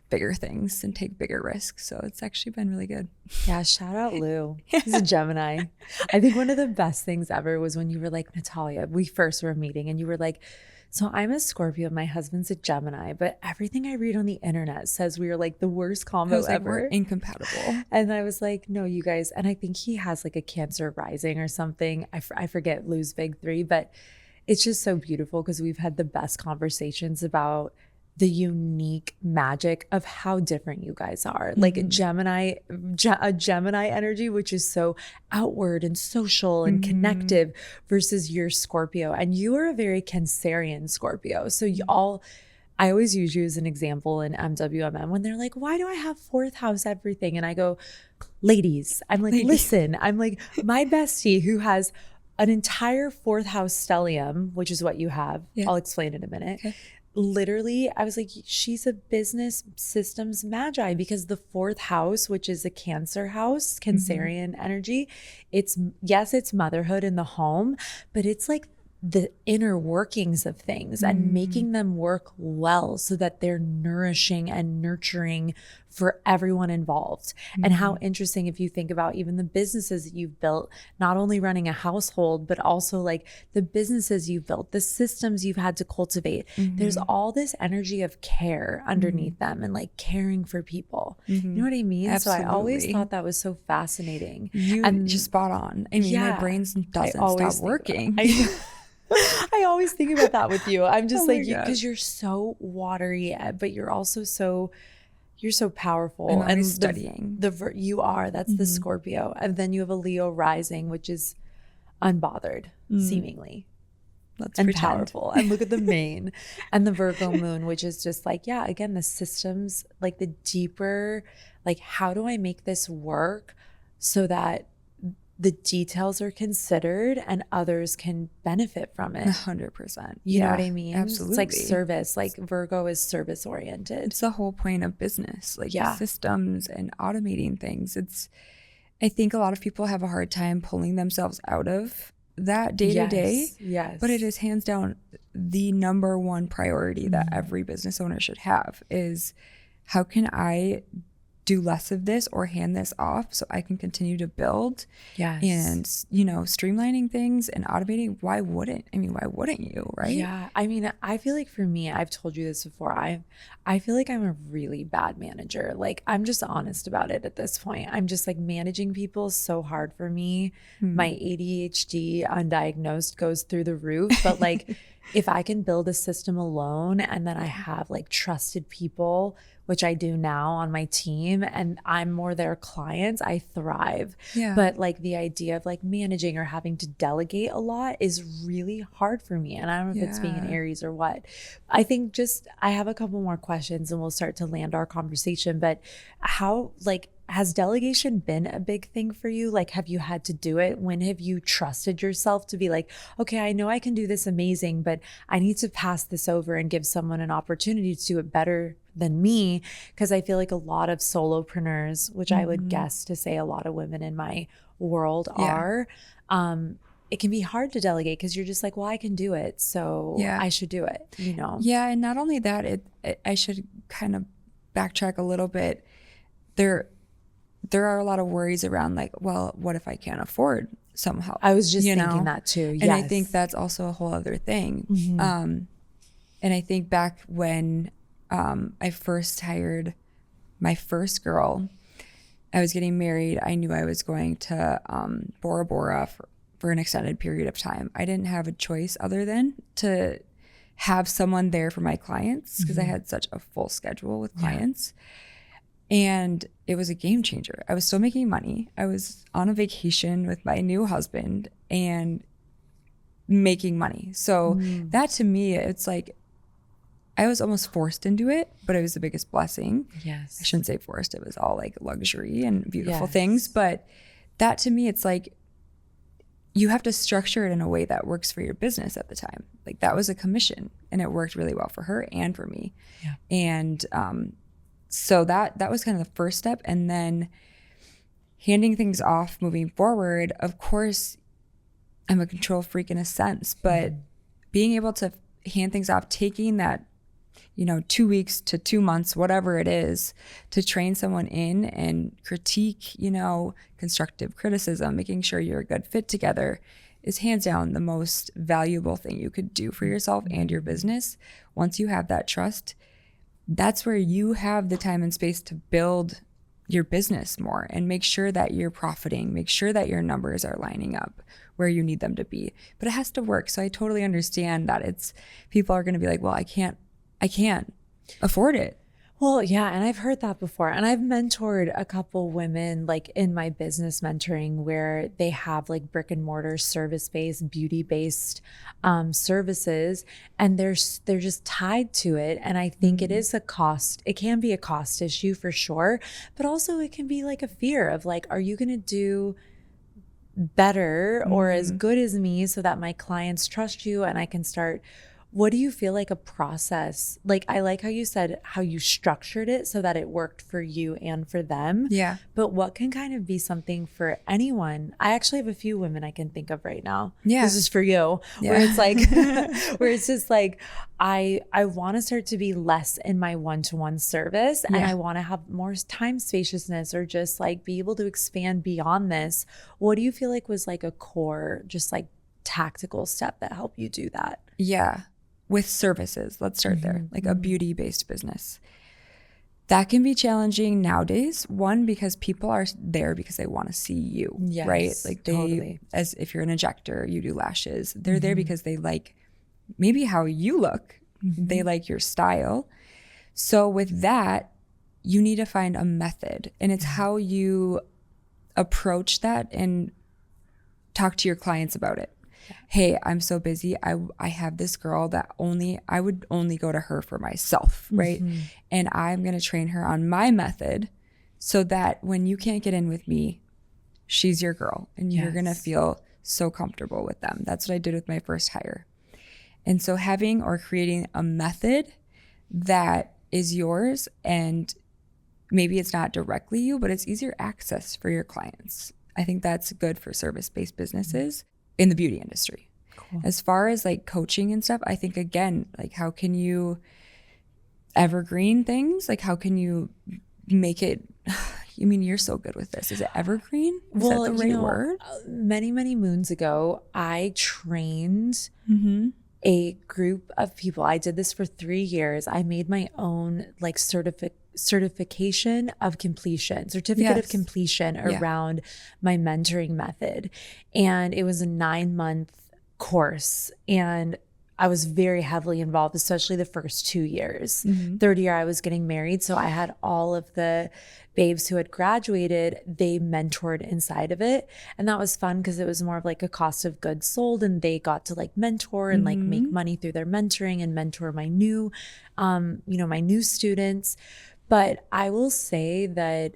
bigger things and take bigger risks. So it's actually been really good. Yeah. Shout out Lou. He's a Gemini. I think one of the best things ever was when you were like, Natalia, we first were meeting and you were like, so I'm a Scorpio, my husband's a Gemini, but everything I read on the internet says we are like the worst combo ever. We're incompatible. And I was like, no, you guys. And I think he has like a Cancer rising or something. I forget Lou's big 3, but it's just so beautiful because we've had the best conversations about the unique magic of how different you guys are. Like a Gemini energy, which is so outward and social and connective, versus your Scorpio. And you are a very Cancerian Scorpio. So I always use you as an example in MWMM when they're like, why do I have fourth house everything? And I go, ladies, I'm like, listen, I'm like, my bestie who has an entire fourth house stellium, which is what you have. I'll explain in a minute. Okay. Literally, I was like, she's a business systems magi, because the fourth house, which is a Cancer house, Cancerian energy, it's motherhood in the home, but it's like the inner workings of things and making them work well so that they're nourishing and nurturing for everyone involved. And how interesting, if you think about even the businesses that you've built, not only running a household, but also like the businesses you've built, the systems you've had to cultivate. There's all this energy of care underneath them and like caring for people. You know what I mean? Absolutely. So I always thought that was so fascinating. And just spot on. I mean, my brain doesn't stop working. I always think about that with you. I'm just because you're so watery, but you're also you're so powerful. And studying. You are. That's the Scorpio. And then you have a Leo rising, which is unbothered, seemingly. Let's and pretend. Powerful. And look at the main. And the Virgo moon, which is just like, again, the systems, like the deeper, like, how do I make this work so that the details are considered and others can benefit from it? 100%. You know what I mean? Absolutely. It's like service, like Virgo is service oriented. It's the whole point of business, like systems and automating things. I think a lot of people have a hard time pulling themselves out of that day to day. Yes. But it is hands down the number one priority that every business owner should have is, how can I do less of this or hand this off so I can continue to build? And streamlining things and automating. Why wouldn't you, right? I mean, I feel like for me, I've told you this before, I feel like I'm a really bad manager. Like, I'm just honest about it at this point. I'm just like, managing people is so hard for me. My ADHD undiagnosed goes through the roof, but like if I can build a system alone and then I have like trusted people, which I do now on my team, and I'm more their clients, I thrive. But like the idea of like managing or having to delegate a lot is really hard for me. And I don't know if it's being an Aries or what. I think I have a couple more questions and we'll start to land our conversation. But how, like, has delegation been a big thing for you? Like, have you had to do it? When have you trusted yourself to be like, okay, I know I can do this amazing, but I need to pass this over and give someone an opportunity to do it better than me? Because I feel like a lot of solopreneurs, which I would guess to say a lot of women in my world are, it can be hard to delegate because you're just like, well, I can do it, so I should do it, And not only that, I should kind of backtrack a little bit. There are a lot of worries around like, well, what if I can't afford some help? I was just thinking that too. And I think that's also a whole other thing. And I think back when I first hired my first girl, I was getting married. I knew I was going to Bora Bora for an extended period of time. I didn't have a choice other than to have someone there for my clients because I had such a full schedule with clients. And it was a game changer. I was still making money. I was on a vacation with my new husband and making money. So that to me, it's like, I was almost forced into it, but it was the biggest blessing. Yes. I shouldn't say forced. It was all like luxury and beautiful things. But that to me, it's like, you have to structure it in a way that works for your business at the time. Like, that was a commission and it worked really well for her and for me. And, so that was kind of the first step. And then handing things off, moving forward, of course, I'm a control freak in a sense, but being able to hand things off, taking that, 2 weeks to 2 months, whatever it is, to train someone in and critique, constructive criticism, making sure you're a good fit together, is hands down the most valuable thing you could do for yourself and your business. Once you have that trust, that's where you have the time and space to build your business more and make sure that you're profiting, make sure that your numbers are lining up where you need them to be. But it has to work. So I totally understand that people are going to be like, well, I can't. afford it. Well, yeah. And I've heard that before. And I've mentored a couple women like in my business mentoring where they have like brick and mortar service-based, beauty-based services. And they're just tied to it. And I think it is a cost. It can be a cost issue for sure. But also it can be like a fear of like, are you going to do better or as good as me so that my clients trust you and I can start. What do you feel like a process? Like, I like how you said how you structured it so that it worked for you and for them. Yeah. But what can kind of be something for anyone? I actually have a few women I can think of right now. Yeah. This is for you. Yeah. Where it's like, where it's just like, I want to start to be less in my one-to-one service and I want to have more time spaciousness or just like be able to expand beyond this. What do you feel like was like a core, just like tactical step that helped you do that? Yeah. With services, let's start there, like a beauty-based business. That can be challenging nowadays. One, because people are there because they want to see you, right? Like they, as if you're an injector, you do lashes. They're there because they like maybe how you look. They like your style. So with that, you need to find a method, and it's how you approach that and talk to your clients about it. Hey, I'm so busy. I have this girl that I would only go to her for myself, right? And I'm going to train her on my method so that when you can't get in with me, she's your girl and you're going to feel so comfortable with them. That's what I did with my first hire. And so having or creating a method that is yours, and maybe it's not directly you, but it's easier access for your clients. I think that's good for service-based businesses in the beauty industry. Cool. As far as like coaching and stuff, I think again, like how can you evergreen things? Like how can you make it, you mean you're so good with this. Is it evergreen? Is that the right word? Many, many moons ago, I trained a group of people. I did this for 3 years. I made my own like certificate of completion around my mentoring method. And it was a 9-month course. And I was very heavily involved, especially the first 2 years. Third year, I was getting married. So I had all of the babes who had graduated, they mentored inside of it. And that was fun because it was more of like a cost of goods sold, and they got to like mentor and like make money through their mentoring and mentor my new, my new students. But I will say that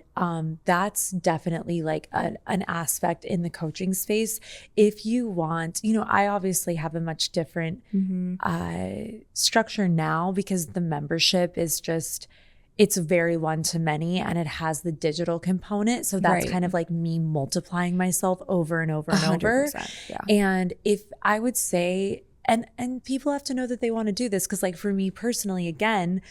that's definitely like an aspect in the coaching space. If you want, I obviously have a much different structure now because the membership is just, it's very one-to-many and it has the digital component. So that's kind of like me multiplying myself over and over and over. Yeah. And if I would say, and people have to know that they want to do this, because like for me personally, again,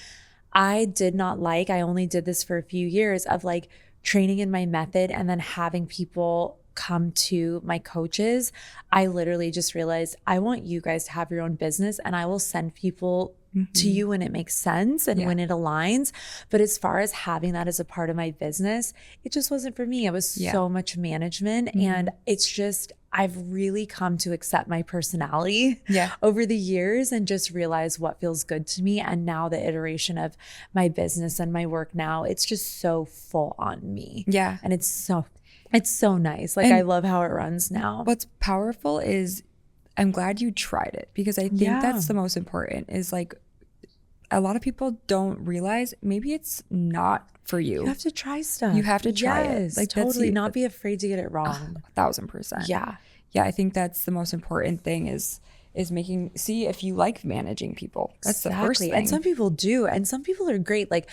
I only did this for a few years of like training in my method and then having people come to my coaches. I literally just realized I want you guys to have your own business and I will send people to you when it makes sense and when it aligns. But as far as having that as a part of my business, it just wasn't for me. It was so much management. And it's just, I've really come to accept my personality over the years and just realize what feels good to me. And now the iteration of my business and my work now, it's just so full on me. Yeah. And it's so nice. Like, and I love how it runs now. What's powerful is I'm glad you tried it, because I think that's the most important, is like a lot of people don't realize maybe it's not for you. You have to try stuff. You have to try it. Like totally, not be afraid to get it wrong. 1,000%. Yeah. Yeah, I think that's the most important thing is see if you like managing people. That's the first thing. And some people do, and some people are great. Like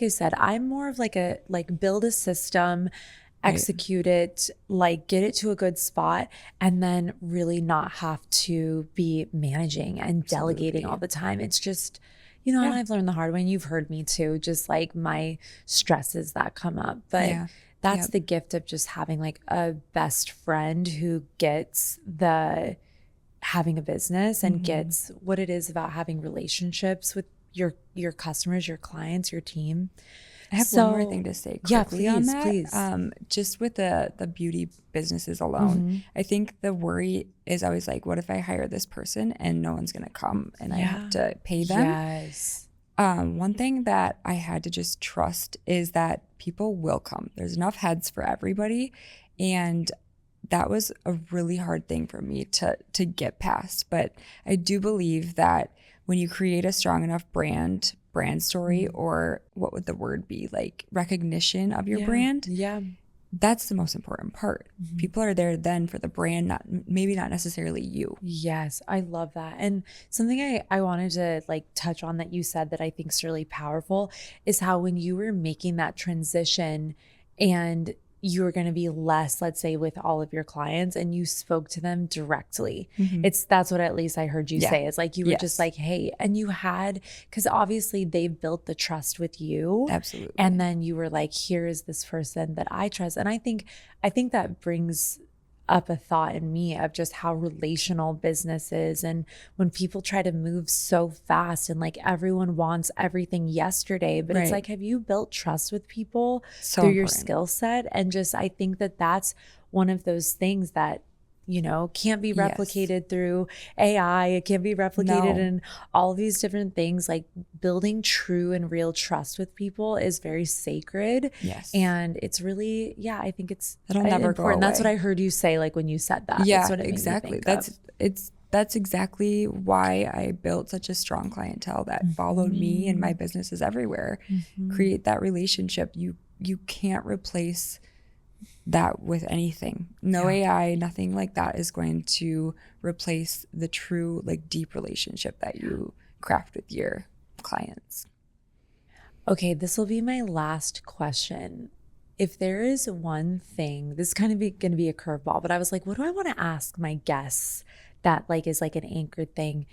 I said, I'm more of like build a system, execute it, like get it to a good spot, and then really not have to be managing and delegating all the time. It's just, and I've learned the hard way, and you've heard me too, just like my stresses that come up. But that's the gift of just having like a best friend who gets having a business and gets what it is about having relationships with your customers, your clients, your team. I have one more thing to say quickly on that. Please. Just with the beauty businesses alone, I think the worry is always like, what if I hire this person and no one's going to come and I have to pay them? Yes. One thing that I had to just trust is that people will come. There's enough heads for everybody. And that was a really hard thing for me to get past. But I do believe that when you create a strong enough brand story, or what would the word be, like recognition of your brand. Yeah. That's the most important part. People are there then for the brand, maybe not necessarily you. Yes, I love that. And something I wanted to like touch on that you said that I think is really powerful is how when you were making that transition and you were going to be less, let's say, with all of your clients, and you spoke to them directly. That's what at least I heard you say. It's like you were just like, hey, and you had, because obviously they've built the trust with you. Absolutely. And then you were like, here is this person that I trust. And I think that brings up a thought in me of just how relational business is. And when people try to move so fast and like everyone wants everything yesterday, but it's like, have you built trust with people through your skill set? And just, I think that that's one of those things that, you know, can't be replicated through AI. It can't be replicated in all these different things. Like building true and real trust with people is very sacred. Yes. And it's really, I think it's that'll never go away. That's what I heard you say, like when you said that. Yeah, that's what it exactly. That's exactly why I built such a strong clientele that followed me and my businesses everywhere. Create that relationship. You can't replace that with anything. No AI, nothing like that is going to replace the true, like, deep relationship that you craft with your clients. Okay, this will be my last question. If there is one thing, this is kind of going to be a curveball, but I was like, what do I want to ask my guests that like is like an anchored thing?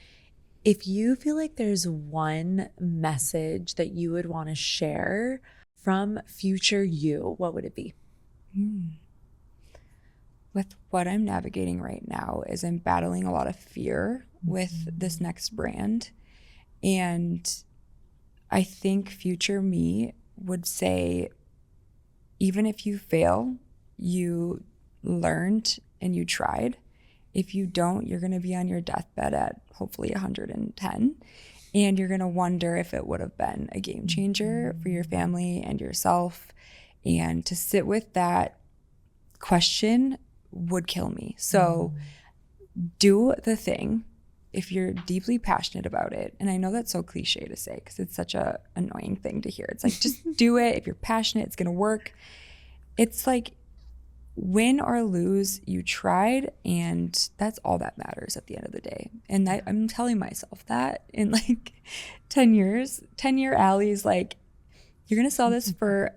If you feel like there's one message that you would want to share from future you, what would it be? With what I'm navigating right now is I'm battling a lot of fear with this next brand. And I think future me would say, even if you fail, you learned and you tried. If you don't, you're going to be on your deathbed at hopefully 110. And you're going to wonder if it would have been a game changer for your family and yourself. And to sit with that question would kill me. So do the thing if you're deeply passionate about it. And I know that's so cliche to say because it's such a annoying thing to hear. It's like, just do it. If you're passionate, it's going to work. It's like, win or lose, you tried, and that's all that matters at the end of the day. And I'm telling myself that in like 10 years, 10-year Allie's like, you're going to sell this for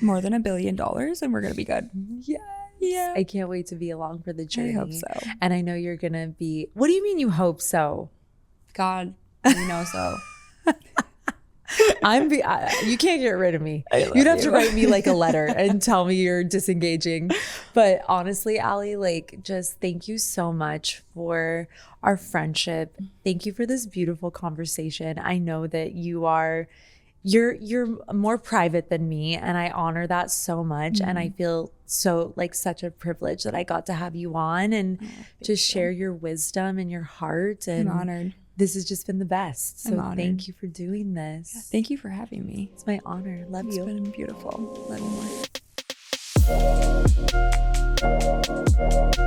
more than $1 billion and we're going to be good. Yeah. I can't wait to be along for the journey. I hope so. And I know you're going to be, what do you mean you hope so? God, you know so. You can't get rid of me. You'd have to write me like a letter and tell me you're disengaging. But honestly, Allie, like, just thank you so much for our friendship. Thank you for this beautiful conversation. I know that you're more private than me, and I honor that so much. And I feel so like such a privilege that I got to have you on and just share your wisdom and your heart. And I'm honored. This has just been the best. So thank you for doing this. Yeah, thank you for having me. It's my honor. Love you. It's been beautiful. Love you more.